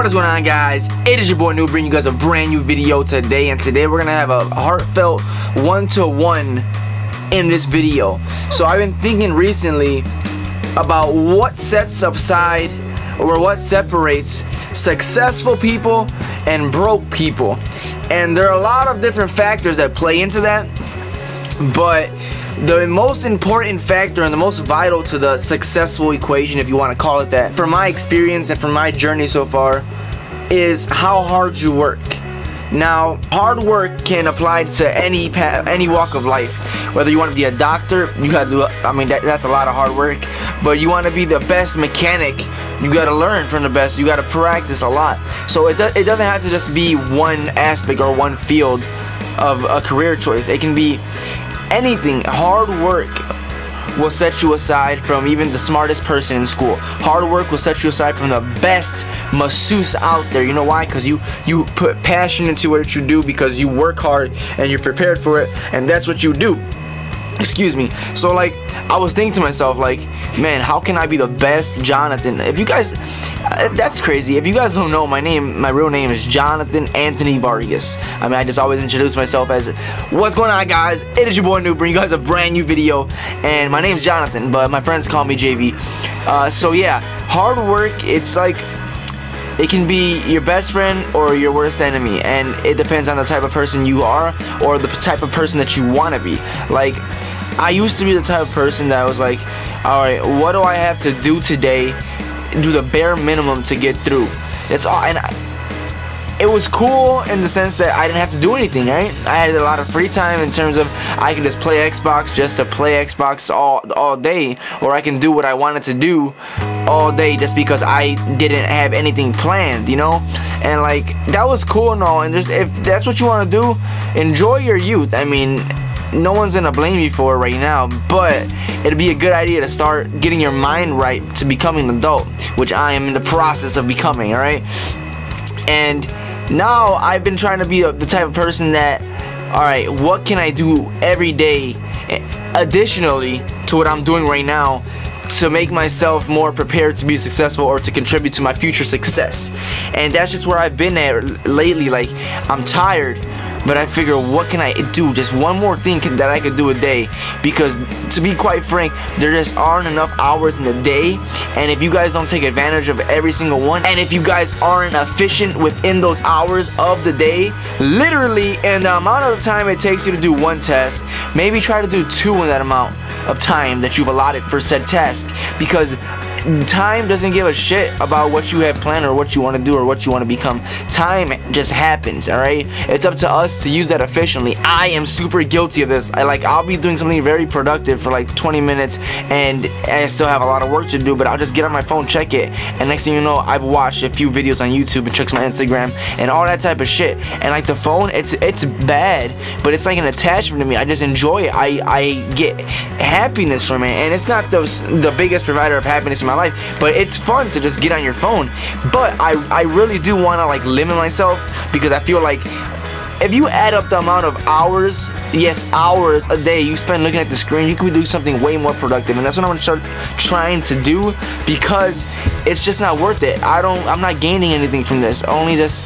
What is going on, guys? It is your boy Noob bringing you guys a brand new video today, and today we're gonna have a heartfelt one-to-one in this video. So I've been thinking recently about what sets aside or what separates successful people and broke people, and there are a lot of different factors that play into that, but the most important factor and the most vital to the successful equation, if you want to call it that, from my experience and from my journey so far, is how hard you work. Now, hard work can apply to any walk of life. Whether you want to be a doctor, you got to do, I mean, that's a lot of hard work. But you want to be the best mechanic, you got to learn from the best. You got to practice a lot. So it doesn't have to just be one aspect or one field of a career choice. It can be anything. Hard work will set you aside from even the smartest person in school. Hard work will set you aside from the best masseuse out there. You know why? Because you put passion into what you do, because you work hard and you're prepared for it, and that's what you do. Excuse me. So like, I was thinking to myself, like, man, how can I be the best Jonathan? If you guys, that's crazy. If you guys don't know, my real name is Jonathan Anthony Vargas. I mean, I just always introduce myself as, what's going on, guys? It is your boy Noob bringing you guys a brand new video, and my name's Jonathan, but my friends call me JV. So yeah, hard work, it's like, it can be your best friend or your worst enemy, and it depends on the type of person you are or the type of person that you want to be. Like, I used to be the type of person that was like, alright, what do I have to do today? Do the bare minimum to get through. That's all. And it was cool in the sense that I didn't have to do anything, right? I had a lot of free time in terms of I could just play Xbox just to play Xbox all day, or I can do what I wanted to do all day just because I didn't have anything planned, you know? And like, that was cool and all, and just, if that's what you want to do, enjoy your youth. I mean, no one's gonna blame you for it right now, but it'd be a good idea to start getting your mind right to becoming an adult, which I am in the process of becoming, alright? And now I've been trying to be the type of person that, alright, what can I do every day additionally to what I'm doing right now to make myself more prepared to be successful or to contribute to my future success? And that's just where I've been at lately. Like, I'm tired, but I figure, what can I do? Just one more thing that I could do a day, because to be quite frank, there just aren't enough hours in the day, and if you guys don't take advantage of every single one, and if you guys aren't efficient within those hours of the day, literally in the amount of time it takes you to do one task, maybe try to do two in that amount of time that you've allotted for said task, because time doesn't give a shit about what you have planned or what you want to do or what you want to become. Time just happens, alright? It's up to us to use that efficiently. I am super guilty of this. I'll be doing something very productive for like 20 minutes and I still have a lot of work to do, but I'll just get on my phone, check it, and next thing you know, I've watched a few videos on YouTube and checked my Instagram and all that type of shit. And like, the phone, it's bad, but it's like an attachment to me. I just enjoy it. I get happiness from it, and it's not the biggest provider of happiness in my life, but it's fun to just get on your phone. But I really do want to like limit myself, because I feel like if you add up the amount of hours, yes, hours a day you spend looking at the screen, you could be doing something way more productive, and that's what I'm gonna start trying to do, because it's just not worth it. I'm not gaining anything from this. Only just,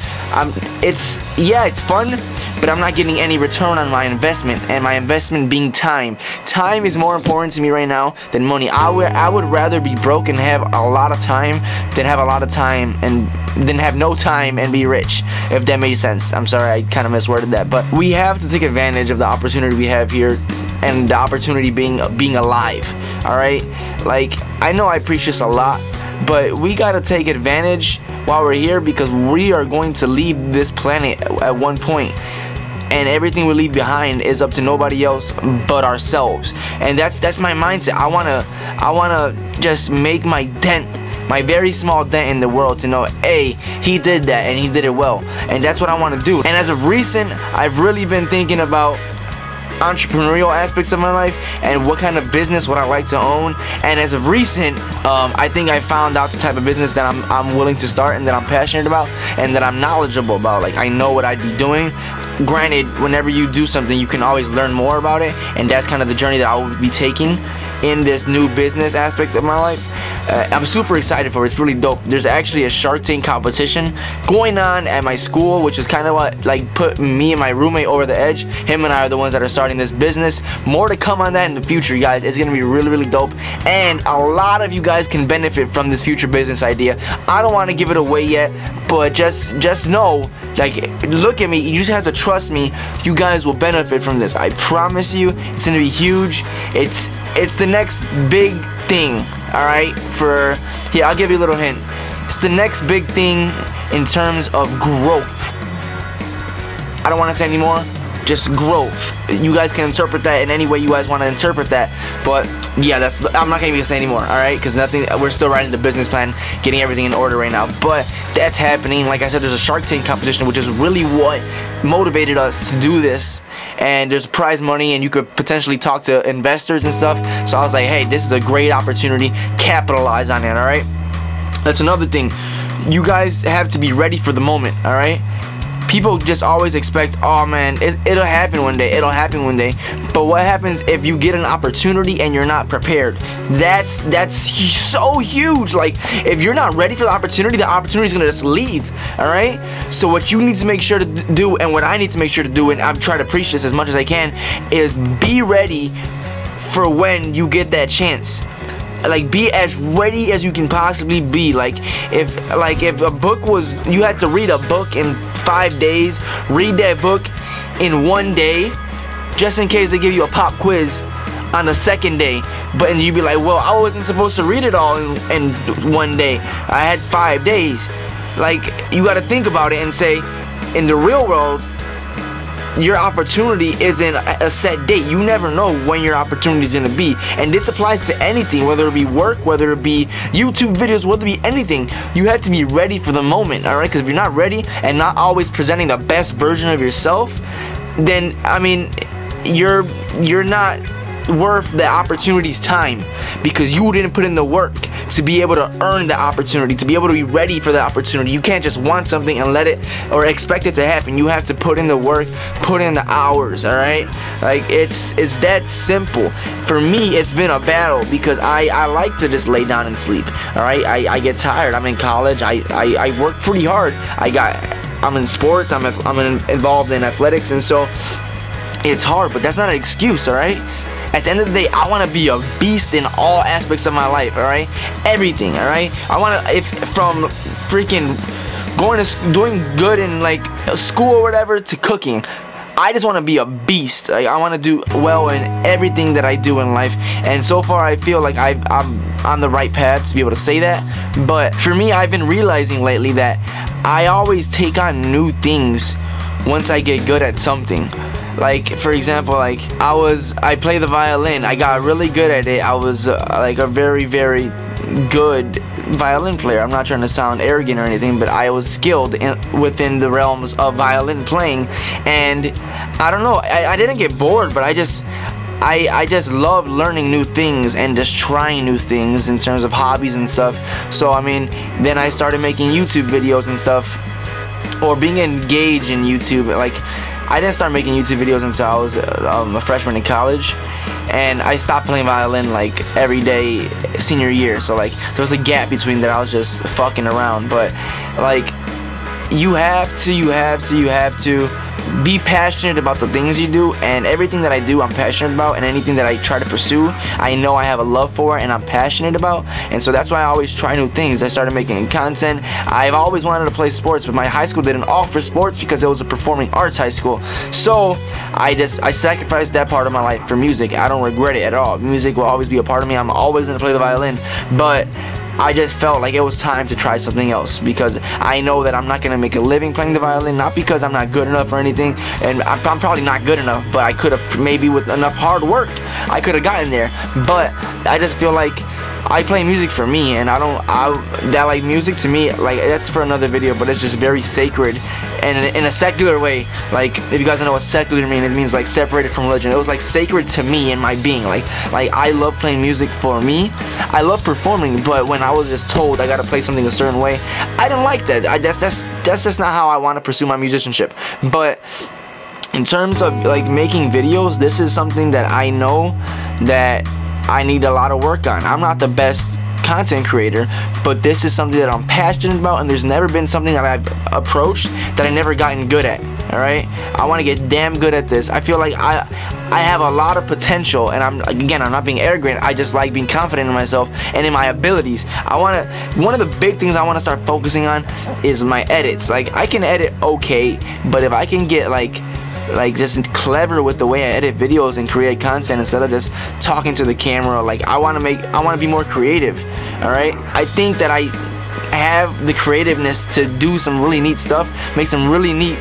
it's fun, but I'm not getting any return on my investment, and my investment being time. Time is more important to me right now than money. I would rather be broke and have a lot of time than have a lot of time and then have no time and be rich, if that made sense. I'm sorry, I kind of misworded that, but we have to take advantage of the opportunity we have here, and the opportunity being alive. Alright, like, I know I preach this a lot, but we gotta take advantage while we're here, because we are going to leave this planet at one point, and everything we leave behind is up to nobody else but ourselves. And that's my mindset. I wanna just make my dent, my very small dent in the world, to know, hey, he did that and he did it well, and that's what I want to do. And as of recent, I've really been thinking about entrepreneurial aspects of my life and what kind of business would I like to own. And as of recent, I think I found out the type of business that I'm willing to start and that I'm passionate about and that I'm knowledgeable about. Like, I know what I'd be doing. Granted, whenever you do something, you can always learn more about it, and that's kind of the journey that I will be taking in this new business aspect of my life. I'm super excited for it. It's really dope. There's actually a Shark Tank competition going on at my school, which is kind of what like put me and my roommate over the edge. Him and I are the ones that are starting this business. More to come on that in the future, guys. It's gonna be really, really dope, and a lot of you guys can benefit from this future business idea. I don't want to give it away yet, but just know, like, look at me. You just have to trust me. You guys will benefit from this. I promise you, it's gonna be huge. It's the next big thing. All right. Here, I'll give you a little hint. It's the next big thing in terms of growth. I don't want to say any more. Just growth. You guys can interpret that in any way you guys want to interpret that, but yeah, I'm not gonna even say anymore, all right? Because we're still writing the business plan, getting everything in order right now, but that's happening. Like I said, there's a Shark Tank competition, which is really what motivated us to do this, and there's prize money, and you could potentially talk to investors and stuff. So I was like, hey, this is a great opportunity, capitalize on it. All right, that's another thing. You guys have to be ready for the moment. All right, people just always expect, oh man, it'll happen one day, it'll happen one day. But what happens if you get an opportunity and you're not prepared? That's so huge. Like, if you're not ready for the opportunity is gonna just leave. All right, so what you need to make sure to do, and what I need to make sure to do, and I'm trying to preach this as much as I can, is be ready for when you get that chance. Like, be as ready as you can possibly be. Like if a book was, you had to read a book in 5 days, read that book in 1 day, just in case they give you a pop quiz on the second day. But and you'd be like, well, I wasn't supposed to read it all in 1 day. I had 5 days. Like, you got to think about it and say, in the real world, your opportunity isn't a set date. You never know when your opportunity is going to be, and this applies to anything, whether it be work, whether it be YouTube videos, whether it be anything. You have to be ready for the moment, all right? Because if you're not ready and not always presenting the best version of yourself, then I mean, you're not worth the opportunity's time, because you didn't put in the work to be able to earn the opportunity, to be able to be ready for the opportunity. You can't just want something and let it or expect it to happen. You have to put in the work, put in the hours. All right, like it's that simple. For me, it's been a battle, because I like to just lay down and sleep. All right, I get tired. I'm in college. I work pretty hard. I'm in sports. I'm involved in athletics, and so it's hard. But that's not an excuse. All right. At the end of the day, I want to be a beast in all aspects of my life, all right? Everything, all right? I want to, from freaking doing good in like school or whatever to cooking. I just want to be a beast. Like, I want to do well in everything that I do in life, and so far I feel like I'm on the right path to be able to say that. But for me, I've been realizing lately that I always take on new things once I get good at something. Like, for example, like I play the violin. I got really good at it. I was like a very, very good violin player. I'm not trying to sound arrogant or anything, but I was skilled within the realms of violin playing. And I don't know, I didn't get bored, but I just love learning new things and just trying new things in terms of hobbies and stuff. So I mean, then I started making YouTube videos and stuff, or being engaged in YouTube. Like, I didn't start making YouTube videos until I was a freshman in college, and I stopped playing violin like every day senior year. So like, there was a gap between that. I was just fucking around. But like, you have to be passionate about the things you do, and everything that I do I'm passionate about, and anything that I try to pursue I know I have a love for and I'm passionate about. And so that's why I always try new things. I started making content. I've always wanted to play sports, but my high school didn't offer sports because it was a performing arts high school. So I sacrificed that part of my life for music. I don't regret it at all. Music will always be a part of me. I'm always going to play the violin, but I just felt like it was time to try something else, because I know that I'm not going to make a living playing the violin, not because I'm not good enough or anything, and I'm probably not good enough, but I could have, maybe with enough hard work, I could have gotten there. But I just feel like I play music for me, and that like music to me, like, that's for another video, but it's just very sacred, and in a secular way. Like, if you guys don't know what secular means, it means like separated from religion. It was like sacred to me in my being. Like I love playing music for me. I love performing, but when I was just told I gotta play something a certain way, I didn't like that. That's just not how I want to pursue my musicianship. But in terms of like making videos, this is something that I know that I need a lot of work on. I'm not the best content creator, but this is something that I'm passionate about, and there's never been something that I've approached that I never gotten good at. Alright, I want to get damn good at this. I feel like I have a lot of potential, and I'm not being arrogant. I just like being confident in myself and in my abilities. One of the big things I want to start focusing on is my edits. Like, I can edit okay, but if I can get like just clever with the way I edit videos and create content instead of just talking to the camera, like I want to be more creative. Alright, I think that I have the creativeness to do some really neat stuff, make some really neat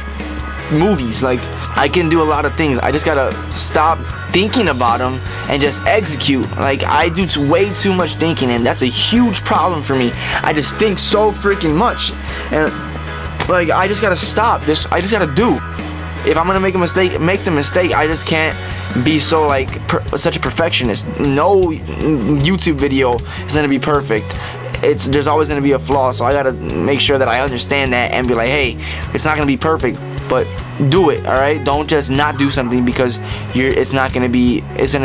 movies. Like, I can do a lot of things. I just gotta stop thinking about them and just execute. Like, I do way too much thinking, and that's a huge problem for me. I just think so freaking much, and like, I just gotta stop. I just gotta do. If I'm gonna make a mistake, make the mistake. I just can't be so like such a perfectionist. No YouTube video is gonna be perfect. There's always gonna be a flaw, so I gotta make sure that I understand that and be like, hey, it's not gonna be perfect, but do it. All right, don't just not do something because it's gonna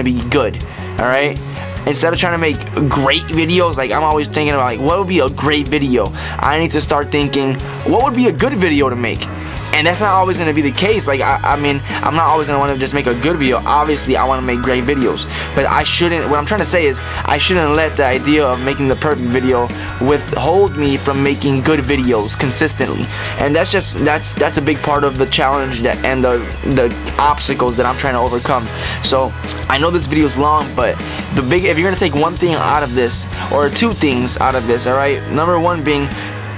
be good. All right, instead of trying to make great videos, like I'm always thinking about like what would be a great video. I need to start thinking what would be a good video to make. And that's not always going to be the case. Like, I mean, I'm not always going to want to just make a good video. Obviously, I want to make great videos. But I shouldn't, what I'm trying to say is, I shouldn't let the idea of making the perfect video withhold me from making good videos consistently. And that's a big part of the challenge and the obstacles that I'm trying to overcome. So, I know this video is long, but if you're going to take one thing out of this, or two things out of this, alright? Number one being,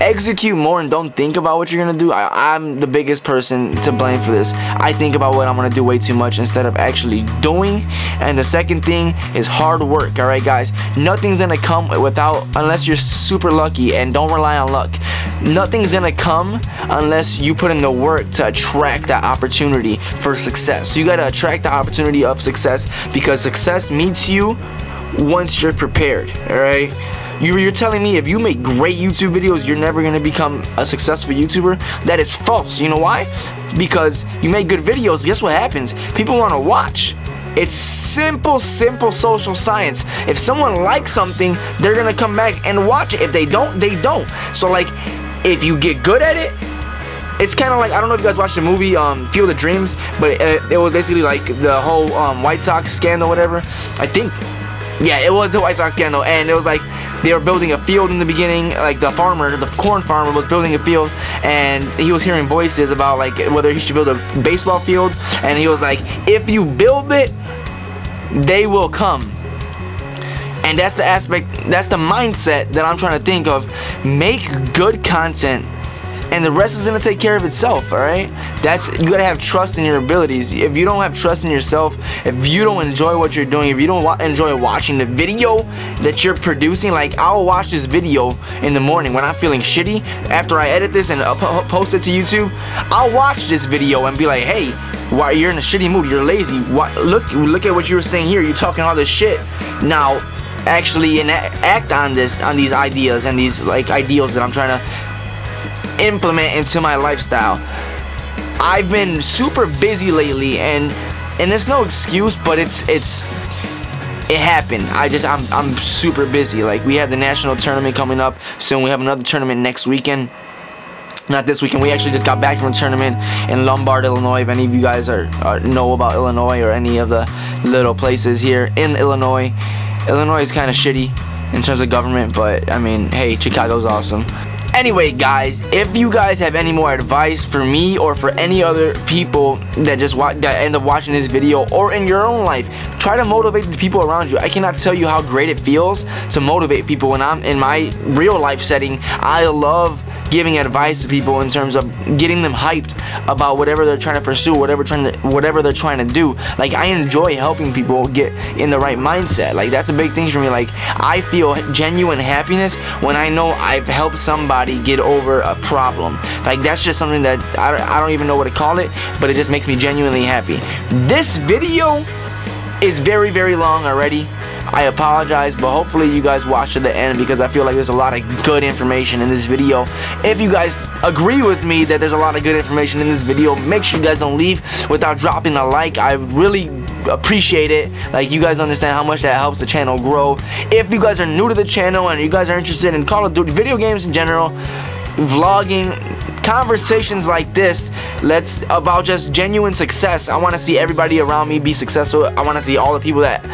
execute more and don't think about what you're gonna do. I'm the biggest person to blame for this. I think about what I'm gonna do way too much instead of actually doing. And the second thing is hard work. Alright guys, nothing's gonna come unless you're super lucky, and don't rely on luck. Nothing's gonna come unless you put in the work to attract that opportunity for success. You gotta attract the opportunity of success, because success meets you once you're prepared. Alright, you're telling me if you make great YouTube videos, you're never going to become a successful YouTuber? That is false. You know why? Because you make good videos, guess what happens? People want to watch. It's simple social science. If someone likes something, they're going to come back and watch it. If they don't, they don't. So like, if you get good at it, it's kind of like, I don't know if you guys watched the movie Field of Dreams, but it was basically like the whole White Sox scandal, whatever. I think, yeah, it was the White Sox scandal, and it was like, they were building a field in the beginning. Like the corn farmer was building a field, and he was hearing voices about like whether he should build a baseball field, and he was like, if you build it, they will come. And that's the aspect, that's the mindset that I'm trying to think of. Make good content, and the rest is gonna take care of itself. Alright, you gotta have trust in your abilities. If you don't have trust in yourself, if you don't enjoy what you're doing, if you don't enjoy watching the video that you're producing, like I'll watch this video in the morning when I'm feeling shitty after I edit this and post it to YouTube. I'll watch this video and be like, hey, why you're in a shitty mood, you're lazy, look at what you were saying here, you're talking all this shit. Now actually act on these ideas and these like ideals that I'm trying to implement into my lifestyle. I've been super busy lately, and it's no excuse, but it happened. I'm super busy. Like, we have the national tournament coming up soon. We have another tournament next weekend. Not this weekend. We actually just got back from a tournament in Lombard, Illinois. If any of you guys know about Illinois or any of the little places here in Illinois, Illinois is kind of shitty in terms of government, but I mean, hey, Chicago's awesome. Anyway guys, if you guys have any more advice for me or for any other people that end up watching this video, or in your own life, try to motivate the people around you. I cannot tell you how great it feels to motivate people. When I'm in my real life setting, I love giving advice to people in terms of getting them hyped about whatever they're trying to pursue, whatever they're trying to do. Like, I enjoy helping people get in the right mindset. Like, that's a big thing for me. Like, I feel genuine happiness when I know I've helped somebody get over a problem. Like, that's just something that I don't even know what to call it, but it just makes me genuinely happy. This video is very long already. I apologize, but hopefully you guys watch to the end because I feel like there's a lot of good information in this video. If you guys agree with me that there's a lot of good information in this video, make sure you guys don't leave without dropping a like. I really appreciate it. Like, you guys understand how much that helps the channel grow. If you guys are new to the channel and you guys are interested in Call of Duty, video games in general, vlogging, conversations like this, about just genuine success. I want to see everybody around me be successful. I want to see all the people that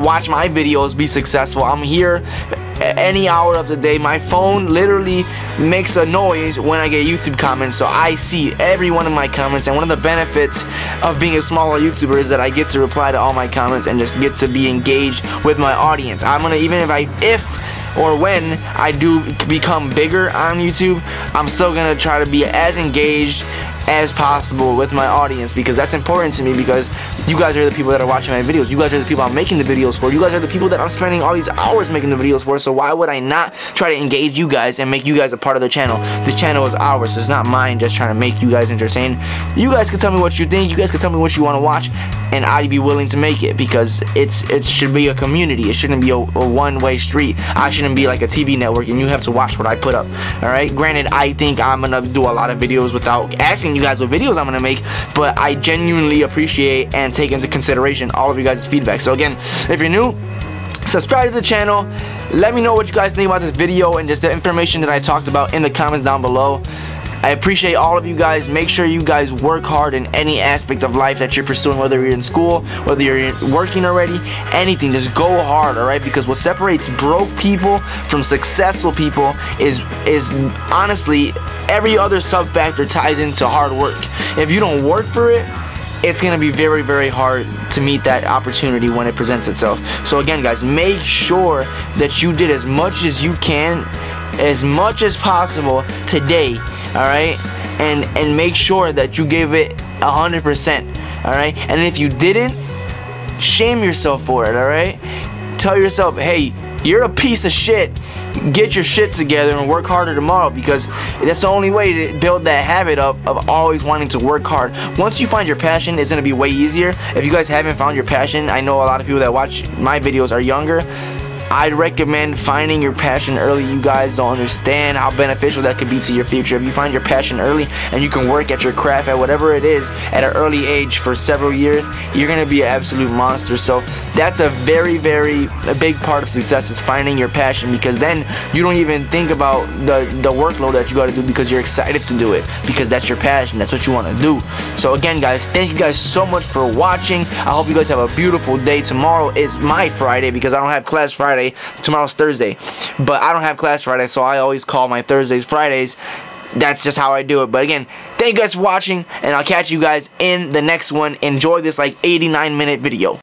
watch my videos be successful. I'm here any hour of the day. My phone literally makes a noise when I get YouTube comments, so I see every one of my comments. And one of the benefits of being a smaller YouTuber is that I get to reply to all my comments and just get to be engaged with my audience. I'm gonna, even if or when I do become bigger on YouTube, I'm still gonna try to be as engaged as possible with my audience, because that's important to me, because you guys are the people that are watching my videos. You guys are the people I'm making the videos for. You guys are the people that I'm spending all these hours making the videos for. So why would I not try to engage you guys and make you guys a part of the channel? This channel is ours. It's not mine just trying to make you guys entertained. You guys can tell me what you think. You guys can tell me what you want to watch, and I'd be willing to make it, because it should be a community. It shouldn't be a one-way street. I shouldn't be like a TV network and you have to watch what I put up. Alright? Granted, I think I'm gonna do a lot of videos without asking you guys what videos I'm gonna make, but I genuinely appreciate and take into consideration all of you guys' feedback. So again, if you're new, subscribe to the channel. Let me know what you guys think about this video and just the information that I talked about in the comments down below. I appreciate all of you guys. Make sure you guys work hard in any aspect of life that you're pursuing, whether you're in school, whether you're working already, anything. Just go hard, alright? Because what separates broke people from successful people is honestly, every other sub-factor ties into hard work. If you don't work for it, it's going to be very, very hard to meet that opportunity when it presents itself. So again, guys, make sure that you did as much as you can, as much as possible today, alright? And make sure that you give it 100%, alright? And if you didn't, shame yourself for it, alright? Tell yourself, hey, you're a piece of shit. Get your shit together and work harder tomorrow, because that's the only way to build that habit up of always wanting to work hard. Once you find your passion, it's going to be way easier. If you guys haven't found your passion, I know a lot of people that watch my videos are younger. I'd recommend finding your passion early. You guys don't understand how beneficial that could be to your future. If you find your passion early and you can work at your craft, at whatever it is, at an early age for several years, you're going to be an absolute monster. So that's a very, very big part of success, is finding your passion, because then you don't even think about the workload that you got to do, because you're excited to do it, because that's your passion. That's what you want to do. So again, guys, thank you guys so much for watching. I hope you guys have a beautiful day. Tomorrow is my Friday, because I don't have class Friday. Tomorrow's Thursday, but I don't have class Friday, so I always call my Thursdays Fridays. That's just how I do it. But again, thank you guys for watching, and I'll catch you guys in the next one. Enjoy this like 89-minute video.